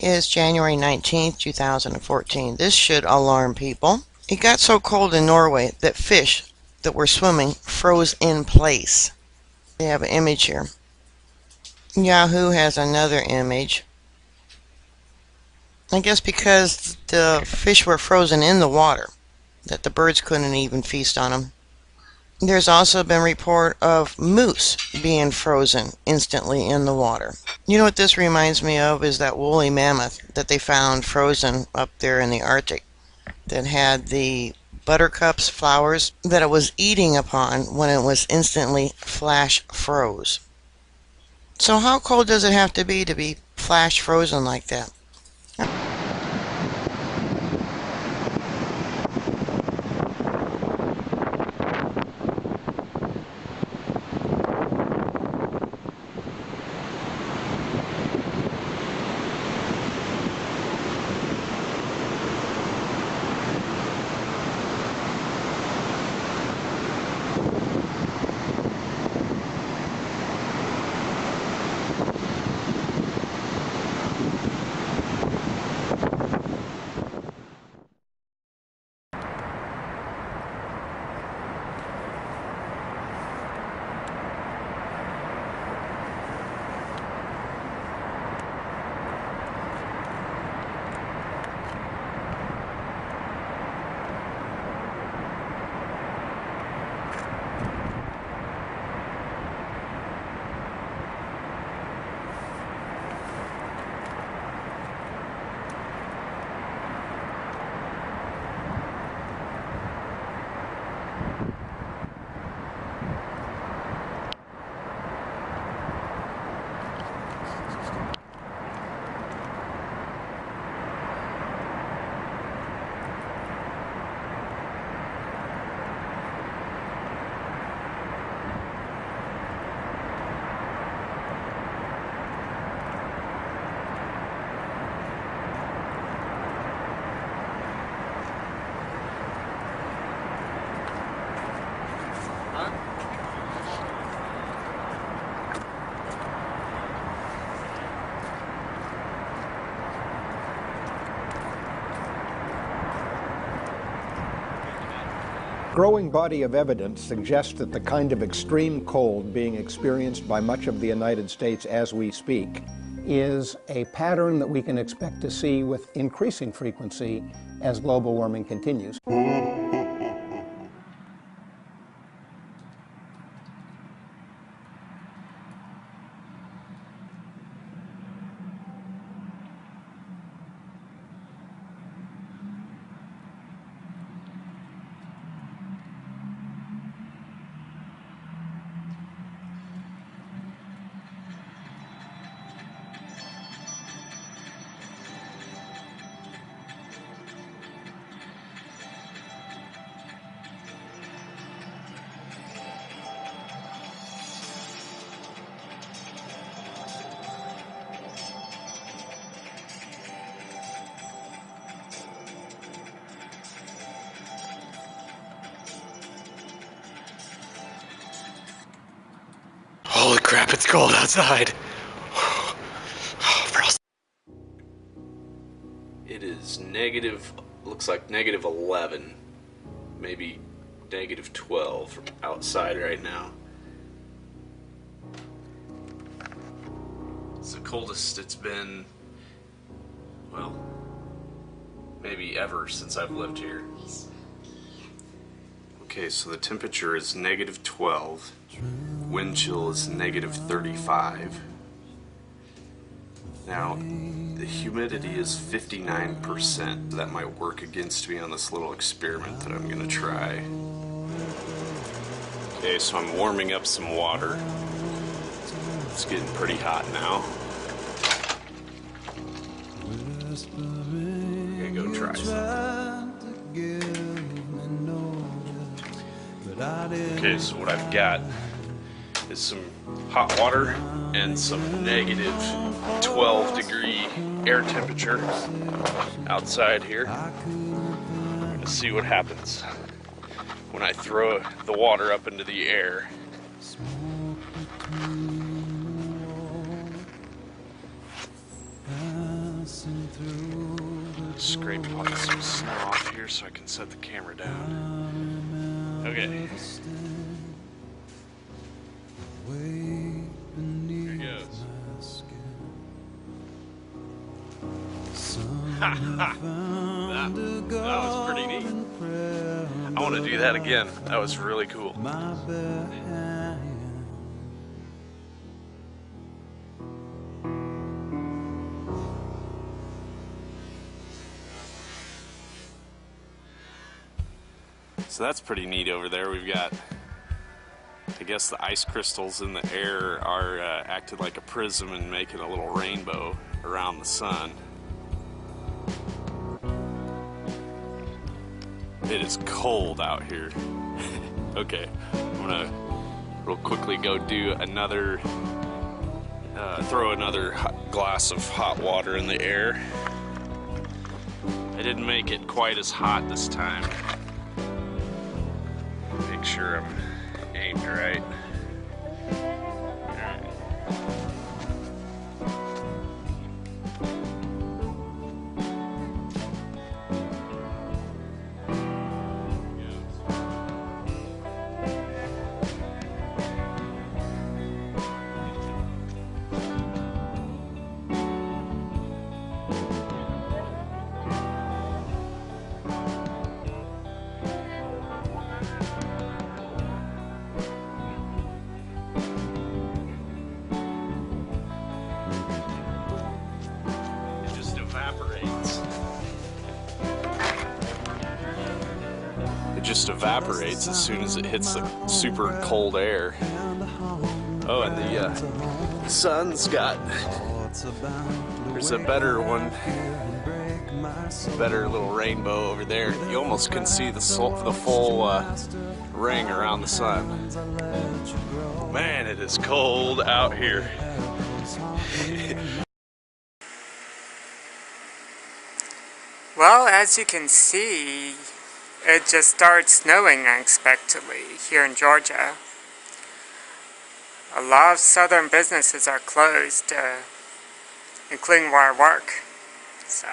Is January 19th, 2014. This should alarm people. It got so cold in Norway that fish that were swimming froze in place. They have an image here. Yahoo has another image. I guess because the fish were frozen in the water, that the birds couldn't even feast on them. There's also been report of moose being frozen instantly in the water. You know what this reminds me of is that woolly mammoth that they found frozen up there in the Arctic that had the buttercups, flowers that it was eating upon when it was instantly flash froze. So how cold does it have to be flash frozen like that? Growing body of evidence suggests that the kind of extreme cold being experienced by much of the United States as we speak is a pattern that we can expect to see with increasing frequency as global warming continues. Holy crap, it's cold outside. It is looks like negative 11, maybe negative 12 outside right now. It's the coldest it's been, well, maybe ever since I've lived here. Okay, so the temperature is negative 12. Wind chill is negative 35. Now, the humidity is 59%. That might work against me on this little experiment that I'm gonna try. Okay, so I'm warming up some water. It's getting pretty hot now. I'm gonna go try some. Okay, so what I've got is some hot water and some negative 12-degree air temperature outside here. I'm gonna see what happens when I throw the water up into the air. Scrape some snow off here so I can set the camera down. Okay. Here goes. that was pretty neat. I want to do that again. That was really cool. So that's pretty neat over there. We've got, I guess the ice crystals in the air are acting like a prism and making a little rainbow around the sun. It is cold out here. Okay, I'm gonna real quickly go do another, throw another glass of hot water in the air. I didn't make it quite as hot this time. Make sure I'm aimed right. It just evaporates as soon as it hits the super cold air. Oh, and the sun's got, there's a better one, better little rainbow over there. You almost can see the full ring around the sun. Man, it is cold out here. Well, as you can see, it just started snowing unexpectedly here in Georgia. A lot of southern businesses are closed, including where I work. So.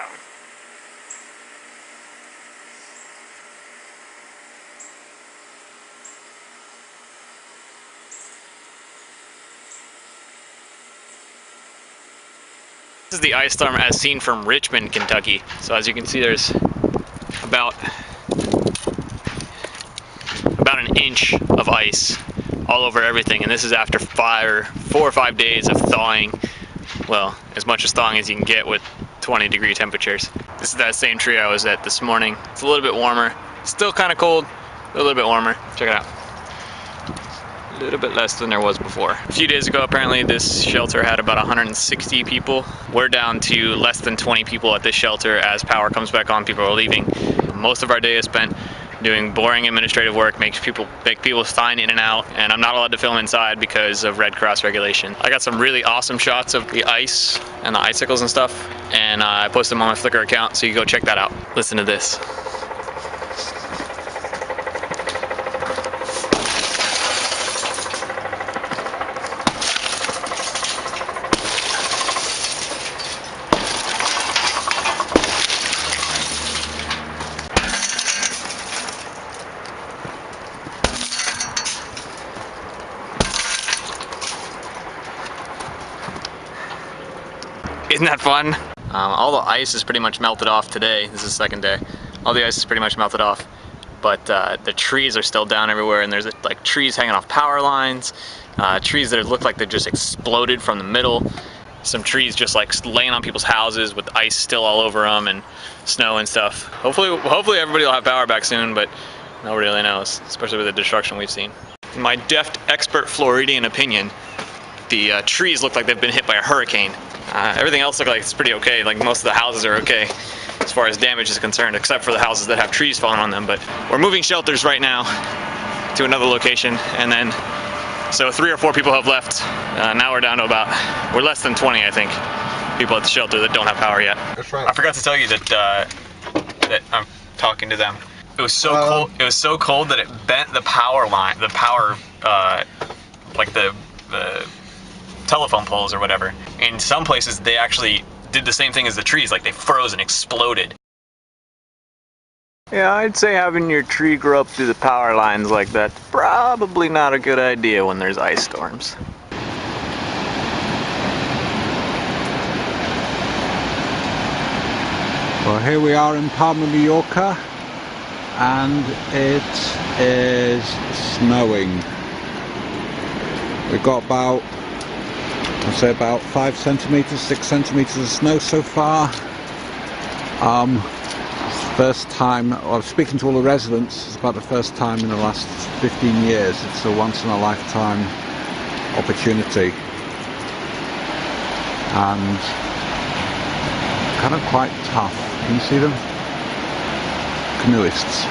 This is the ice storm as seen from Richmond, Kentucky. So as you can see, there's about an inch of ice all over everything, and this is after 4 or 5 days of thawing. Well, as much as thawing as you can get with 20-degree temperatures. This is that same tree I was at this morning. It's a little bit warmer, still kind of cold, a little bit warmer. Check it out. A little bit less than there was before. A few days ago, apparently this shelter had about 160 people. We're down to less than 20 people at this shelter. As power comes back on, people are leaving. Most of our day is spent doing boring administrative work, make people sign in and out, and I'm not allowed to film inside because of Red Cross regulation. I got some really awesome shots of the ice and the icicles and stuff, and I posted them on my Flickr account, so you can go check that out. Listen to this. Isn't that fun? All the ice is pretty much melted off today. This is the second day. All the ice is pretty much melted off, but the trees are still down everywhere, and there's like trees hanging off power lines, trees that look like they just exploded from the middle. Some trees just like laying on people's houses with ice still all over them and snow and stuff. Hopefully everybody will have power back soon, but nobody really knows, especially with the destruction we've seen. In my deft, expert Floridian opinion, the trees look like they've been hit by a hurricane. Everything else looks like it's pretty okay. Like most of the houses are okay as far as damage is concerned, except for the houses that have trees falling on them. But we're moving shelters right now to another location, and then so 3 or 4 people have left. Now we're down to we're less than 20, I think, people at the shelter that don't have power yet. That's right. I forgot to tell you that that I'm talking to them. It was so cold. It was so cold that it bent the power line, the power, like the telephone poles or whatever. In some places, they actually did the same thing as the trees, like they froze and exploded. Yeah, I'd say having your tree grow up through the power lines like that's probably not a good idea when there's ice storms. Well, here we are in Palma, Mallorca, and it is snowing. We've got about, I'd say about 5 centimeters, 6 centimeters of snow so far. First time, I was speaking to all the residents, it's about the first time in the last 15 years. It's a once in a lifetime opportunity. And kind of quite tough. Can you see them? Canoeists.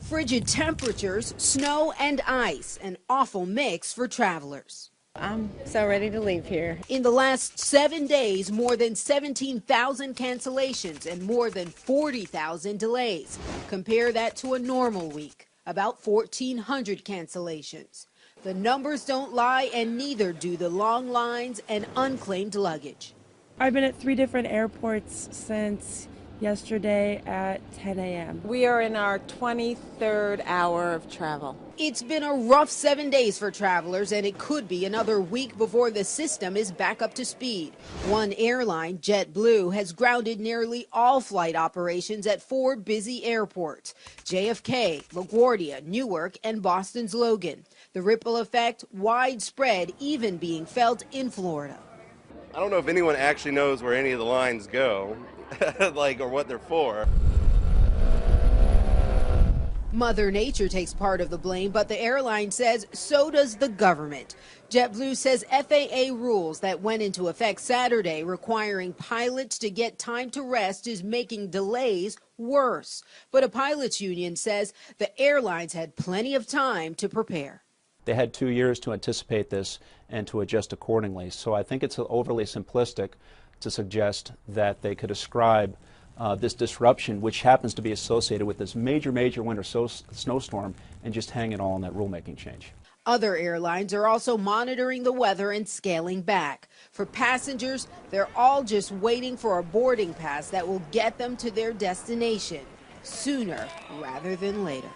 Frigid temperatures, snow and ice, an awful mix for travelers. I'm so ready to leave here. In the last 7 days, more than 17,000 cancellations and more than 40,000 delays. Compare that to a normal week, about 1,400 cancellations. The numbers don't lie, and neither do the long lines and unclaimed luggage. I've been at 3 different airports since yesterday at 10 a.m. We are in our 23rd hour of travel. It's been a rough 7 days for travelers, and it could be another week before the system is back up to speed. One airline, JetBlue, has grounded nearly all flight operations at 4 busy airports: JFK, LaGuardia, Newark, and Boston's Logan. The ripple effect widespread, even being felt in Florida. I don't know if anyone actually knows where any of the lines go, or what they're for. Mother Nature takes part of the blame, but the airline says so does the government. JetBlue says FAA rules that went into effect Saturday requiring pilots to get time to rest is making delays worse. But a pilots union says the airlines had plenty of time to prepare. They had 2 years to anticipate this and to adjust accordingly. So I think it's overly simplistic to suggest that they could ascribe this disruption, which happens to be associated with this major winter snowstorm, and just hang it all on that rulemaking change. Other airlines are also monitoring the weather and scaling back. For passengers, they're all just waiting for a boarding pass that will get them to their destination sooner rather than later.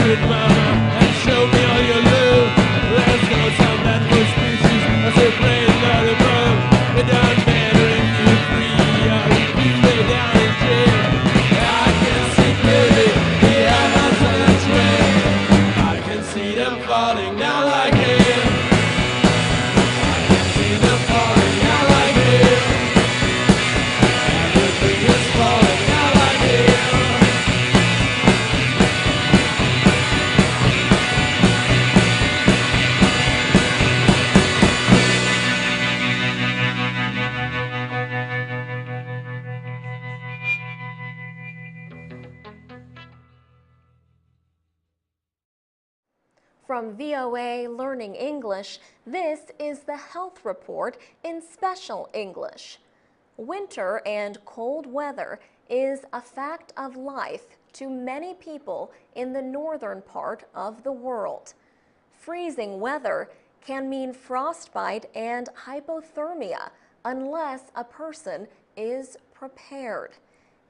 Goodbye. them falling down like hail. I can see them falling down like hail. Everything is falling down like hail. From VOA Learning English, this is the Health Report in Special English. Winter and cold weather is a fact of life to many people in the northern part of the world. Freezing weather can mean frostbite and hypothermia unless a person is prepared.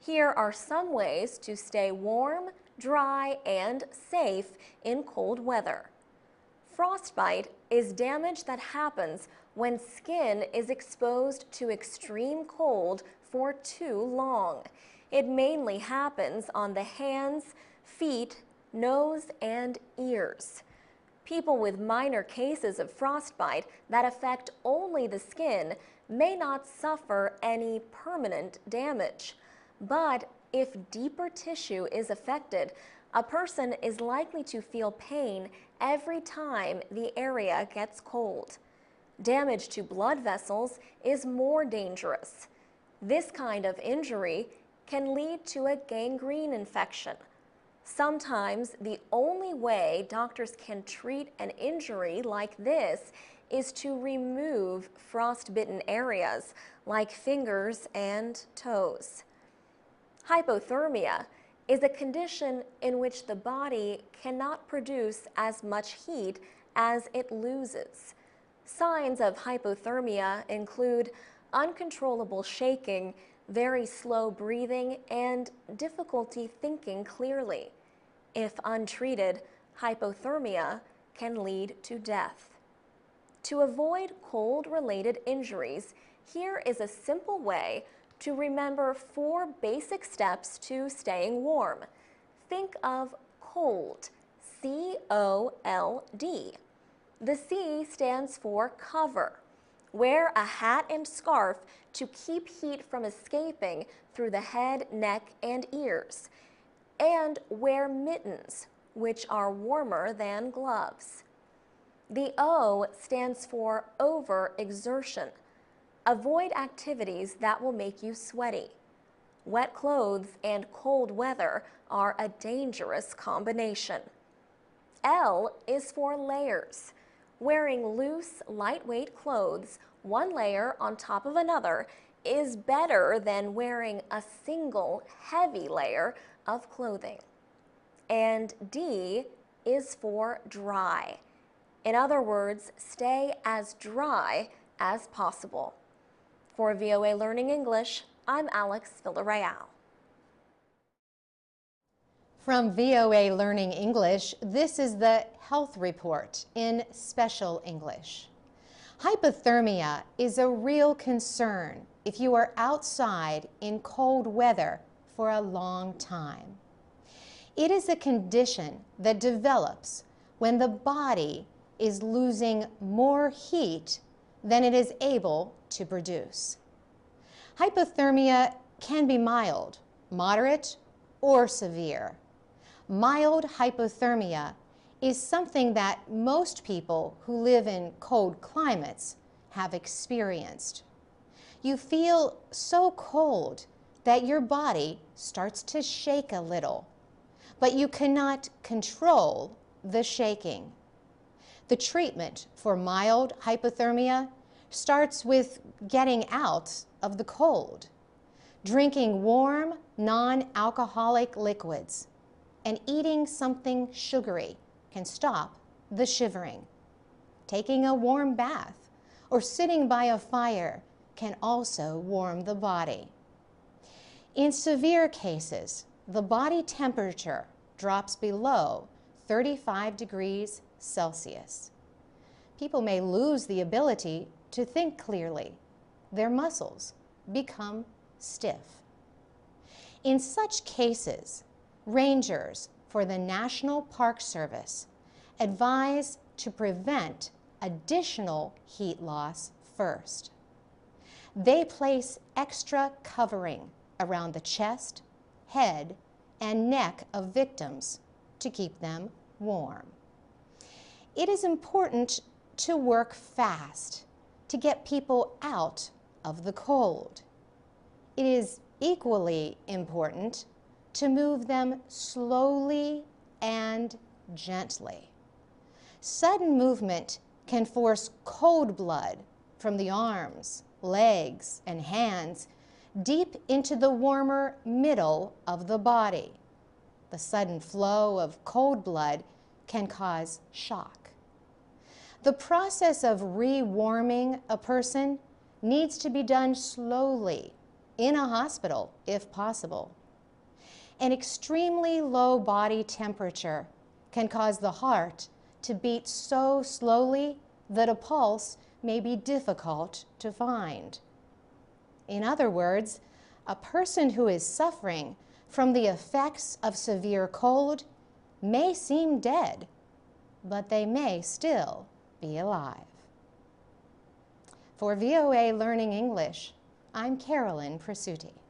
Here are some ways to stay warm, dry, and safe in cold weather. Frostbite is damage that happens when skin is exposed to extreme cold for too long. It mainly happens on the hands, feet, nose, and ears. People with minor cases of frostbite that affect only the skin may not suffer any permanent damage. But if deeper tissue is affected, a person is likely to feel pain every time the area gets cold. Damage to blood vessels is more dangerous. This kind of injury can lead to a gangrene infection. Sometimes the only way doctors can treat an injury like this is to remove frostbitten areas like fingers and toes. Hypothermia is a condition in which the body cannot produce as much heat as it loses. Signs of hypothermia include uncontrollable shaking, very slow breathing, and difficulty thinking clearly. If untreated, hypothermia can lead to death. To avoid cold-related injuries, here is a simple way to remember 4 basic steps to staying warm. Think of cold, C-O-L-D. The C stands for cover. Wear a hat and scarf to keep heat from escaping through the head, neck, and ears. And wear mittens, which are warmer than gloves. The O stands for overexertion. Avoid activities that will make you sweaty. Wet clothes and cold weather are a dangerous combination. L is for layers. Wearing loose, lightweight clothes, one layer on top of another, is better than wearing a single heavy layer of clothing. And D is for dry. In other words, stay as dry as possible. For VOA Learning English, I'm Alex Villarreal. From VOA Learning English, this is the Health Report in Special English. Hypothermia is a real concern if you are outside in cold weather for a long time. It is a condition that develops when the body is losing more heat than it is able to produce. Hypothermia can be mild, moderate, or severe. Mild hypothermia is something that most people who live in cold climates have experienced. You feel so cold that your body starts to shake a little, but you cannot control the shaking. The treatment for mild hypothermia starts with getting out of the cold, drinking warm, non-alcoholic liquids, and eating something sugary can stop the shivering. Taking a warm bath or sitting by a fire can also warm the body. In severe cases, the body temperature drops below 35 degrees Celsius. People may lose the ability to think clearly. Their muscles become stiff. In such cases, rangers for the National Park Service advise to prevent additional heat loss first. They place extra covering around the chest, head, and neck of victims to keep them warm. It is important to work fast to get people out of the cold. It is equally important to move them slowly and gently. Sudden movement can force cold blood from the arms, legs, and hands deep into the warmer middle of the body. The sudden flow of cold blood can cause shock. The process of rewarming a person needs to be done slowly in a hospital, if possible. An extremely low body temperature can cause the heart to beat so slowly that a pulse may be difficult to find. In other words, a person who is suffering from the effects of severe cold may seem dead, but they may still be alive. For VOA Learning English, I'm Carolyn Presutti.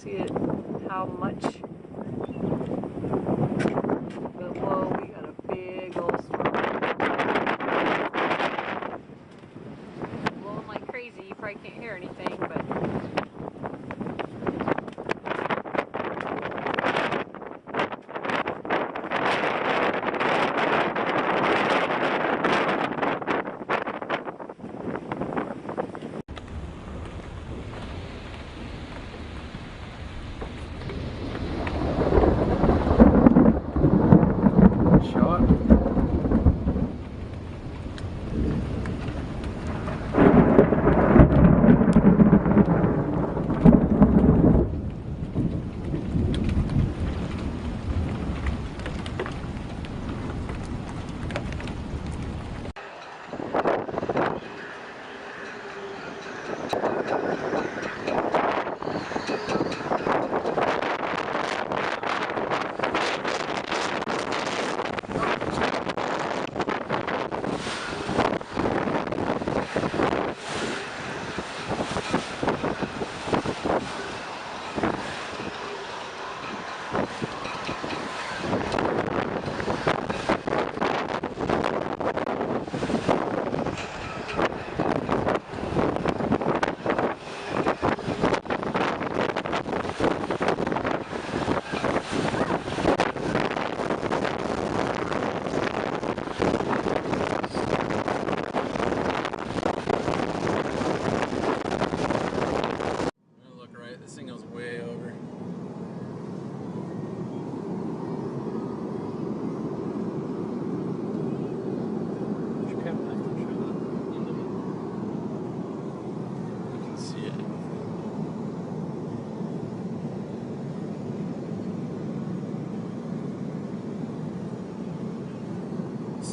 see it, how much. But whoa, we got a big old storm. Blowing like crazy. You probably can't hear anything, but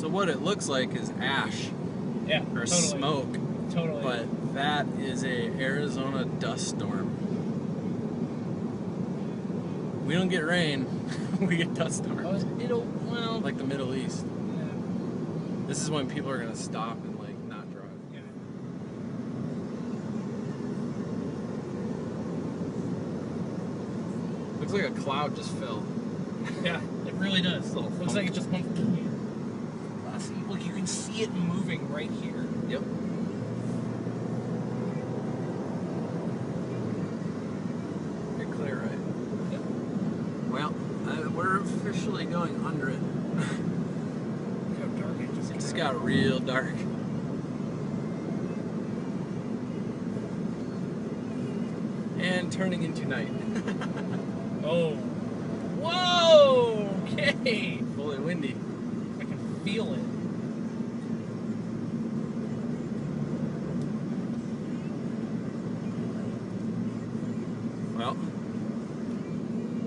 So what it looks like is ash. Yeah, or totally. smoke. Totally. But that is a Arizona dust storm. We don't get rain. We get dust storms. Well, like the Middle East. Yeah. This is when people are gonna stop and like not drive. Yeah. Looks like a cloud just fell. Yeah, it really does. Little Looks like it just went. Look, you can see it moving right here. Yep. You're clear, right? Yep. Well, we're officially going under it. Look how dark it just got. It just got real dark. And turning into night. Oh. Whoa! Okay. Fully windy. I can feel it. Well,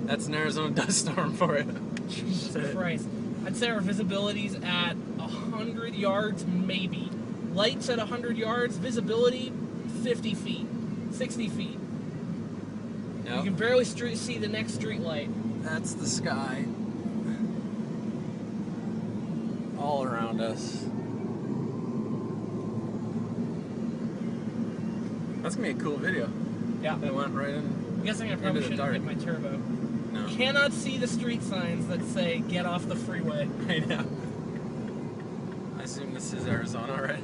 that's an Arizona dust storm for you. Jesus Christ. I'd say our visibility's at 100 yards, maybe. Lights at 100 yards, visibility 50 feet, 60 feet. Yep. You can barely see the next street light. That's the sky. All around us. That's gonna be a cool video. Yeah. That went right in. I'm guessing I probably shouldn't hit my turbo. No. Cannot see the street signs that say "Get off the freeway." I know. I assume this is Arizona, right?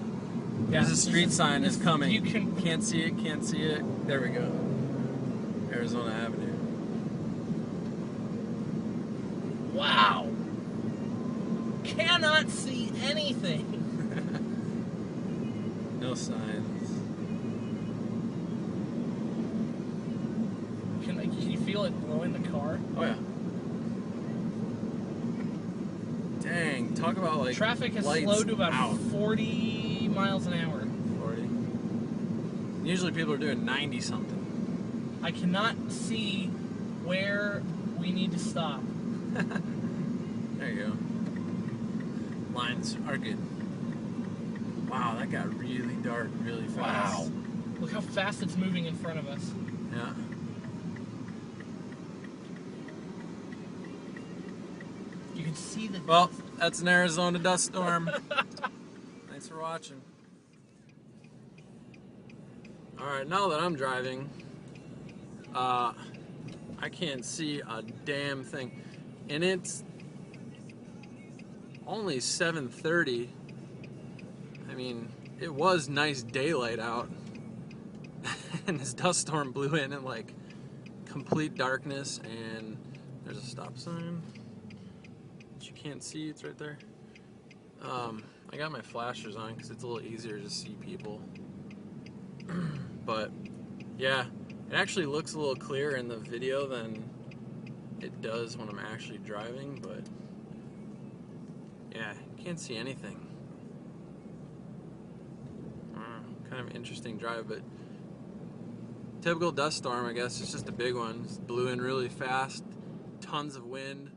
Yeah. There's a street sign is coming. You can't see it. Can't see it. There we go. Arizona Avenue. Wow. Cannot see anything. No signs. Can you feel it blowing the car? Oh yeah. Dang, talk about like Traffic has lights slowed to about out. 40 miles an hour. 40. Usually people are doing 90 something. I cannot see where we need to stop. There you go. Lines are good. Wow, that got really dark really fast. Wow. Look how fast it's moving in front of us. Yeah. You can see the... Well, that's an Arizona dust storm. Thanks for watching. Alright, now that I'm driving, I can't see a damn thing. And it's only 7:30. I mean, it was nice daylight out. And this dust storm blew in like complete darkness, and there's a stop sign that you can't see. It's right there. I got my flashers on because it's a little easier to see people. But yeah, it actually looks a little clearer in the video than it does when I'm actually driving, but yeah, you can't see anything. Kind of an interesting drive, but typical dust storm, I guess. It's just a big one. It blew in really fast, tons of wind,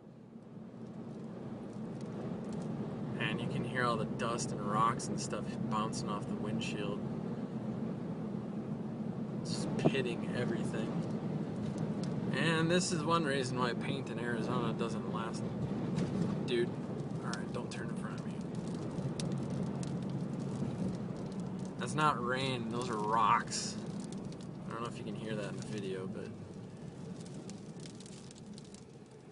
and you can hear all the dust and rocks and stuff bouncing off the windshield. It's pitting everything. And this is one reason why paint in Arizona doesn't last. Dude, alright, don't turn in front of me. That's not rain, those are rocks. I don't know if you can hear that in the video, but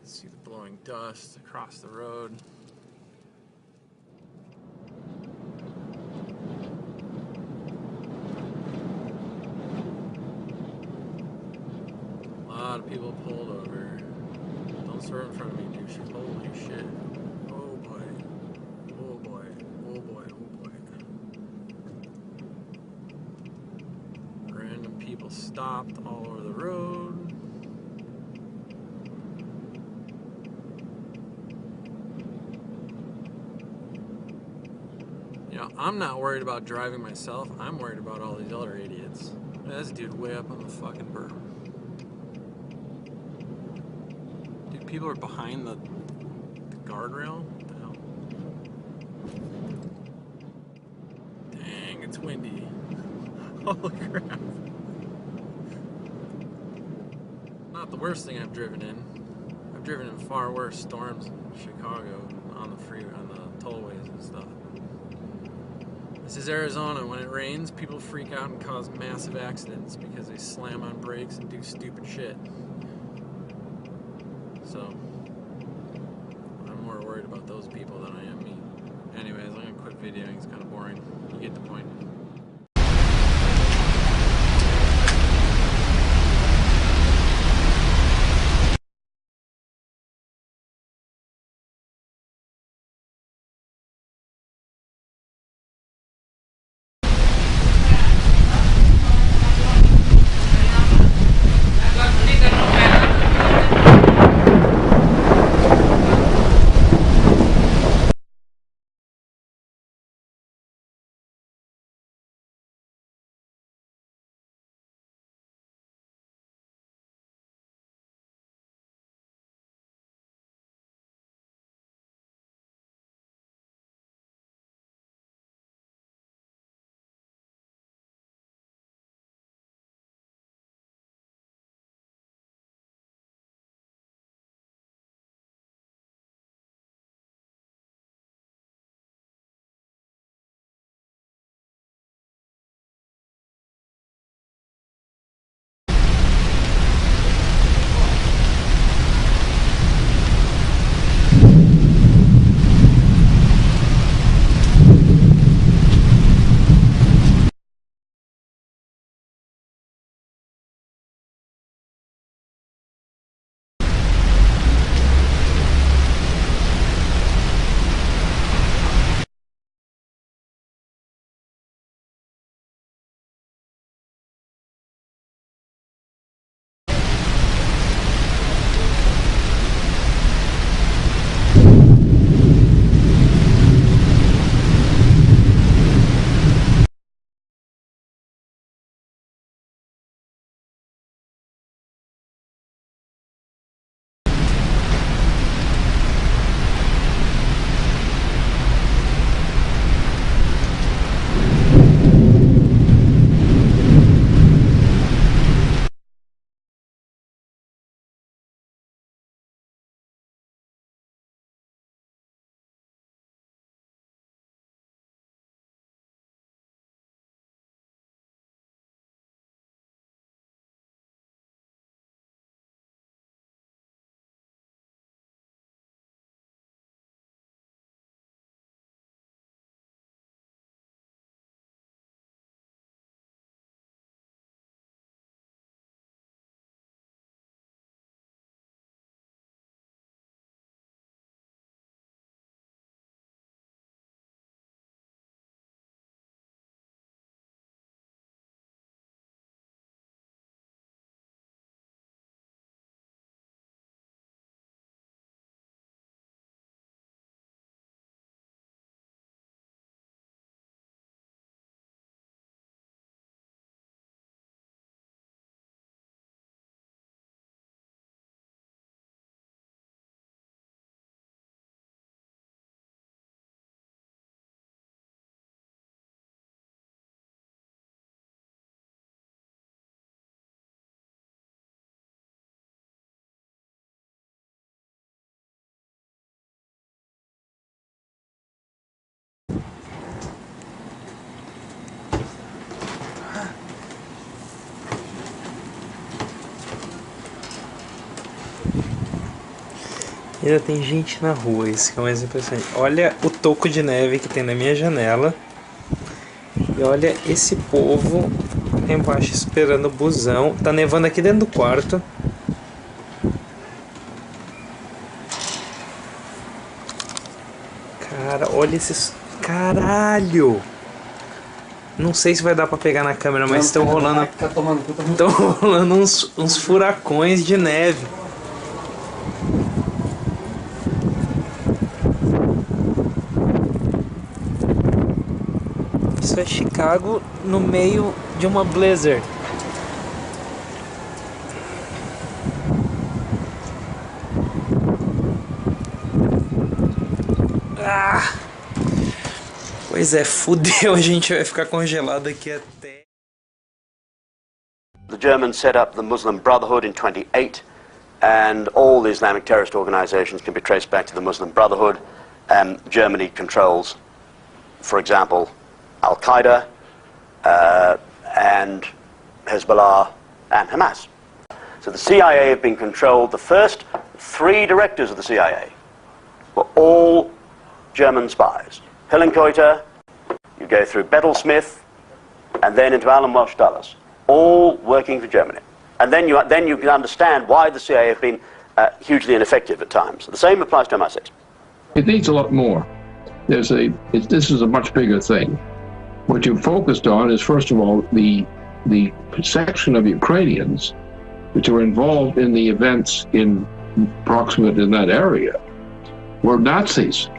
see the blowing dust across the road. A lot of people pulled over. Don't swerve in front of me, douche. Holy shit. Oh boy. Oh boy. Oh boy. Oh boy. Random people stopped all over the road. You know, I'm not worried about driving myself. I'm worried about all these other idiots. This dude way up on the fucking berm. Dude, people are behind the guardrail. What the hell? Holy crap. Not the worst thing I've driven in. I've driven in far worse storms in Chicago on the tollways and stuff. This is Arizona. When it rains, people freak out and cause massive accidents because they slam on brakes and do stupid shit. So, I'm more worried about those people than I am me. Anyways, I'm gonna quit videoing. It's kind of boring. You get the point. Ainda tem gente na rua, isso que é o mais impressionante. Olha o toco de neve que tem na minha janela. E olha esse povo lá embaixo esperando o busão. Tá nevando aqui dentro do quarto. Cara, olha esses... Caralho! Não sei se vai dar pra pegar na câmera, mas estão rolando... Estão rolando uns furacões de neve. Isso é Chicago no meio de uma blizzard. Ah! Pois é, fudeu, a gente vai ficar congelado aqui até... The Germans set up the Muslim Brotherhood in 1928, and all the Islamic terrorist organizations can be traced back to the Muslim Brotherhood. Germany controls, for example, Al-Qaeda and Hezbollah and Hamas. So the CIA have been controlled. The first 3 directors of the CIA were all German spies. Hillenkoetter, you go through Bettlesmith, and then into Alan Welsh Dulles, all working for Germany. And then you can understand why the CIA have been hugely ineffective at times. The same applies to MI6. It needs a lot more. This is a much bigger thing. What you focused on is, first of all, the section of Ukrainians which were involved in the events proximate in that area were Nazis.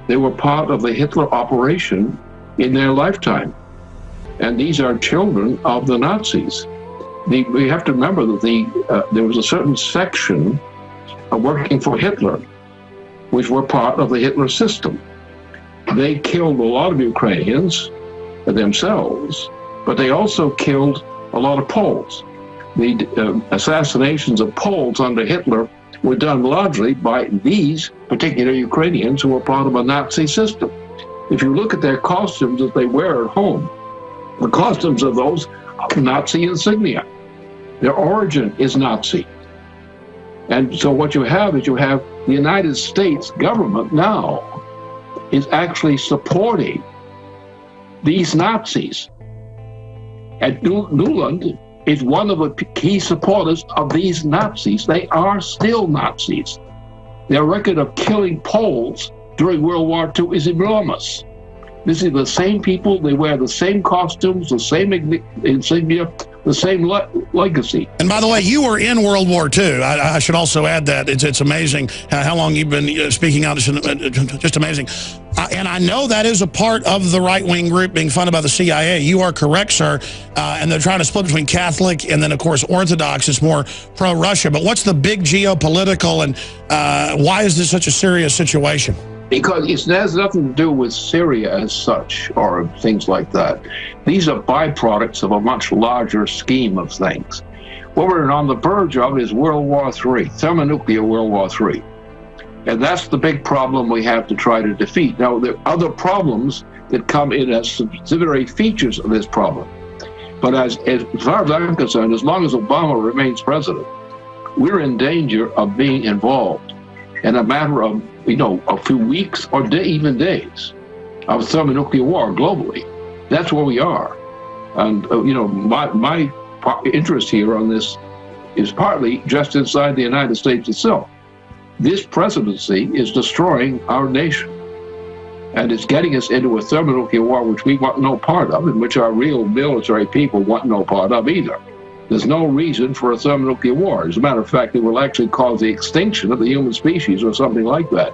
They were part of the Hitler operation in their lifetime. And these are children of the Nazis. We have to remember that there was a certain section working for Hitler, which were part of the Hitler system. They killed a lot of Ukrainians themselves, but they also killed a lot of Poles. The assassinations of Poles under Hitler were done largely by these particular Ukrainians who were part of a Nazi system. If you look at their costumes that they wear at home, the costumes of those are Nazi insignia. Their origin is Nazi. And so what you have is the United States government now is actually supporting these Nazis. And Nuland is one of the key supporters of these Nazis. They are still Nazis. Their record of killing Poles during World War II is enormous. This is the same people, they wear the same costumes, the same insignia, the same legacy. And by the way, you were in World War II. I should also add that. It's amazing how long you've been speaking out. It's just amazing. And I know that is a part of the right-wing group being funded by the CIA. You are correct, sir. And they're trying to split between Catholic and then, of course, Orthodox is more pro-Russia. But what's the big geopolitical and why is this such a serious situation? Because it has nothing to do with Syria as such or things like that. These are byproducts of a much larger scheme of things. What we're on the verge of is World War III, thermonuclear World War III. And that's the big problem we have to try to defeat. Now, there are other problems that come in as subsidiary features of this problem. But as far as I'm concerned, as long as Obama remains president, we're in danger of being involved in a matter of, a few weeks or even days of thermonuclear war globally. That's where we are. And, my interest here on this is partly just inside the United States itself. This presidency is destroying our nation. And it's getting us into a thermonuclear war which we want no part of, and which our real military people want no part of either. There's no reason for a thermonuclear war. As a matter of fact, it will actually cause the extinction of the human species or something like that.